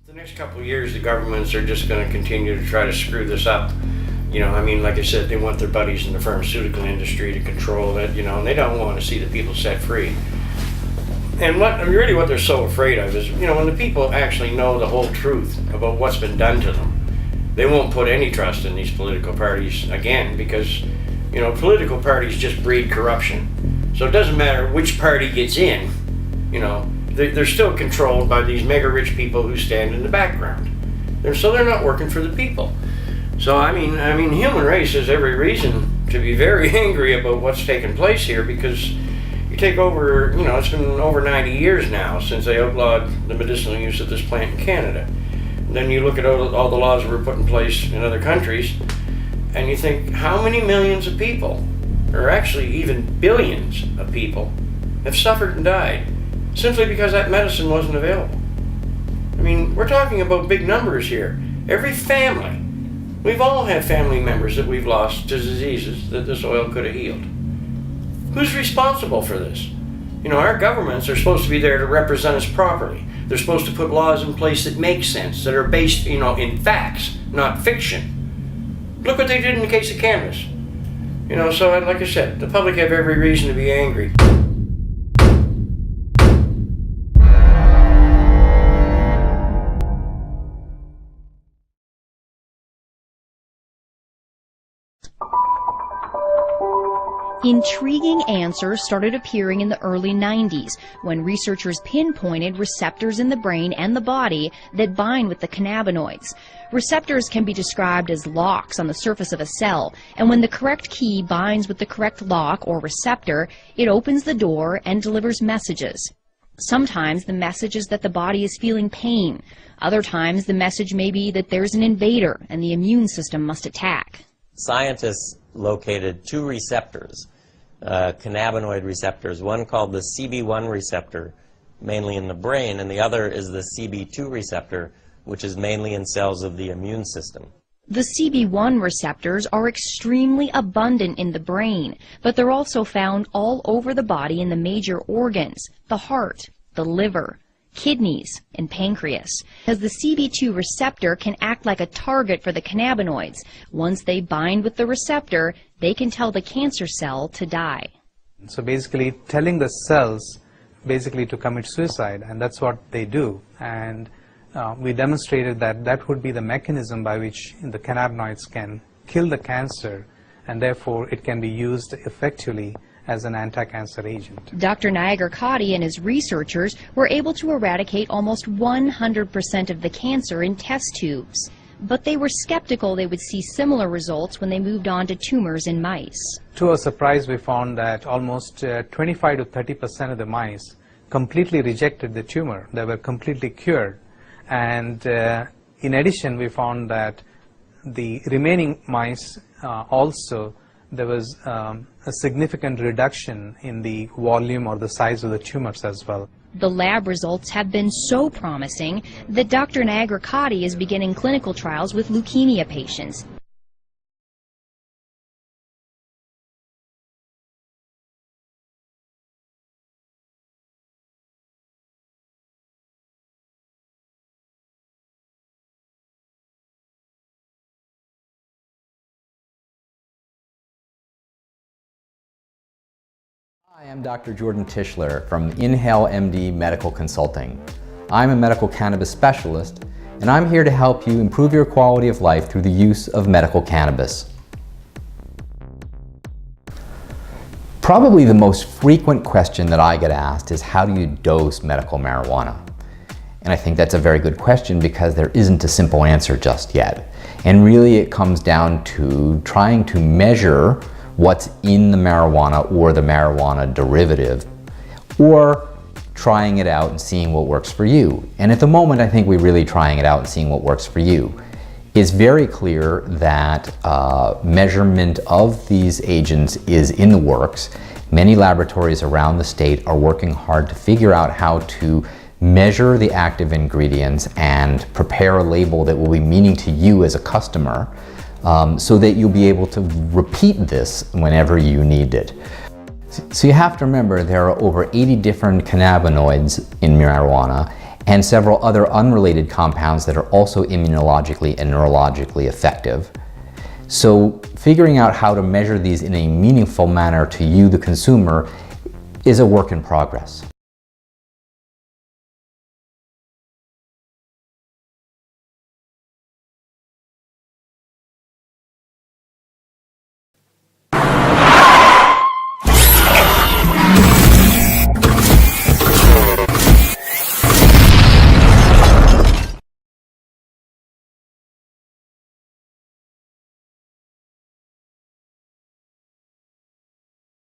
The next couple of years, the governments are just going to continue to try to screw this up. You know, I mean, like I said, they want their buddies in the pharmaceutical industry to control it, you know, and they don't want to see the people set free. And what they're so afraid of is, you know, when the people actually know the whole truth about what's been done to them, they won't put any trust in these political parties again, because, you know, political parties just breed corruption. So it doesn't matter which party gets in, you know, they're still controlled by these mega rich people who stand in the background. So they're not working for the people. So I mean, human race has every reason to be very angry about what's taken place here, because you take over, you know, it's been over 90 years now since they outlawed the medicinal use of this plant in Canada. And then you look at all the laws that were put in place in other countries, and you think, how many millions of people, or actually even billions of people, have suffered and died simply because that medicine wasn't available? I mean, we're talking about big numbers here. Every family, we've all had family members that we've lost to diseases that this oil could have healed. Who's responsible for this? You know, our governments are supposed to be there to represent us properly. They're supposed to put laws in place that make sense, that are based, you know, in facts, not fiction. Look what they did in the case of cannabis. You know, so like I said, the public have every reason to be angry. Intriguing answers started appearing in the early 90s when researchers pinpointed receptors in the brain and the body that bind with the cannabinoids. Receptors can be described as locks on the surface of a cell, and when the correct key binds with the correct lock or receptor, it opens the door and delivers messages. Sometimes the message is that the body is feeling pain. Other times the message may be that there's an invader and the immune system must attack. Scientists located two receptors, cannabinoid receptors, one called the CB1 receptor, mainly in the brain, and the other is the CB2 receptor, which is mainly in cells of the immune system. The CB1 receptors are extremely abundant in the brain, but they're also found all over the body in the major organs, the heart, the liver, kidneys, and pancreas. As the CB2 receptor can act like a target for the cannabinoids. Once they bind with the receptor, they can tell the cancer cell to die. So basically telling the cells basically to commit suicide, and that's what they do. And we demonstrated that that would be the mechanism by which the cannabinoids can kill the cancer, and therefore it can be used effectively as an anti-cancer agent. Dr. Nagar-Katti and his researchers were able to eradicate almost 100% of the cancer in test tubes. But they were skeptical they would see similar results when they moved on to tumors in mice. To our surprise, we found that almost 25 to 30% of the mice completely rejected the tumor. They were completely cured. And in addition, we found that the remaining mice also, there was a significant reduction in the volume or the size of the tumors as well. The lab results have been so promising that Dr. Nagar-Katti is beginning clinical trials with leukemia patients. Hi, I'm Dr. Jordan Tischler from Inhale MD Medical Consulting. I'm a medical cannabis specialist, and I'm here to help you improve your quality of life through the use of medical cannabis. Probably the most frequent question that I get asked is, how do you dose medical marijuana? And I think that's a very good question because there isn't a simple answer just yet. And really it comes down to trying to measure what's in the marijuana or the marijuana derivative, or trying it out and seeing what works for you. And at the moment, I think we're really trying it out and seeing what works for you. It's very clear that measurement of these agents is in the works. Many laboratories around the state are working hard to figure out how to measure the active ingredients and prepare a label that will be meaning to you as a customer, so that you'll be able to repeat this whenever you need it. So you have to remember there are over 80 different cannabinoids in marijuana and several other unrelated compounds that are also immunologically and neurologically effective. So figuring out how to measure these in a meaningful manner to you, the consumer, is a work in progress.